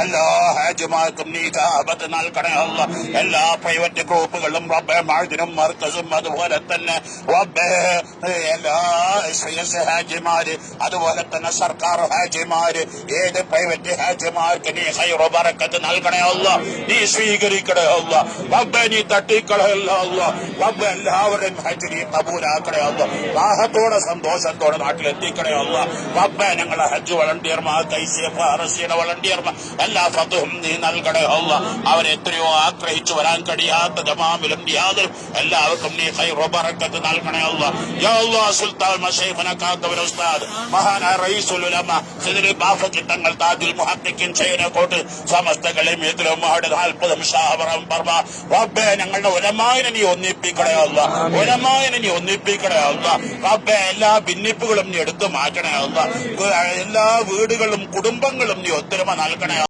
എല്ലാ ഹാജിമാർക്കും നീ ഇജാബത്ത് നൽകണേ അല്ലാ. എല്ലാ പ്രൈവറ്റ് ഗ്രൂപ്പുകളും റബ്ബേ മഅ്ദിനും മർക്കസും അതുപോലെ തന്നെ റബ്ബേ എല്ലാ എസ് ഹാജിമാര് അതുപോലെ തന്നെ സർക്കാർ ഹാജിമാര് ഏത് പ്രൈവറ്റ് ഹാജിമാർക്ക് നീ ഖൈറു ബറക്കത്ത് നൽകണേ അല്ലാ. നീ സ്വീകരിക്കണേ അല്ലാ. റബ്ബേ നീ തട്ടിക്കളയല്ല അല്ലാ. റബ്ബേ എല്ലാവരുടെയും ഹജ്ജ് നീ കബൂലാക്കണേ അല്ലാ. റാഹത്തോടെ സന്തോഷത്തോടെ നാട്ടിലെത്തിക്കണേ അല്ലാ. റബ്ബേ ഞങ്ങളെ ഹജ്ജ് വളണ്ടിയർമാർ കൈസിഎഫ് അറസിയുടെ വളണ്ടിയർമാർ എല്ലാ ഫതുഹും നീ നൽകണേ അല്ലാ. അവരെത്രയോ ആഗ്രഹിച്ചു വരാൻ കഴിയാത്ത ജമാമിലും യാതൊരു എല്ലാവർക്കും നീ ഖൈറു ബറക്കത്ത് നൽകണേ അല്ലാ. യാ അല്ലാഹ് സുൽത്താൻ മശൈഖുന കാന്തപുര ഉസ്താദ് മഹാനായ റഈസുൽ ഉലമ സിദ്ദീഖ് ബാഫഖി തങ്ങൾ താജുൽ മുഹഖഖിൻ ചൈനക്കോട്ട് സമസ്ത കളീമിയത്തിലും 40 മുശാവറം പർവ റബ്ബേ ഞങ്ങളുടെ ഉലമായിനെ നീ ഒന്നിപ്പിക്കണേ അല്ലാ. ഉലമായിനെ നീ ഒന്നിപ്പിക്കണേ അല്ലാ. റബ്ബേ എല്ലാ ഭിന്നിപ്പുകളും നീ എടുത്തു മാറ്റണേ അല്ലാ. എല്ലാ വീടുകളും കുടുംബങ്ങളും നീ ഒത്തൊരുമ നൽകണേ.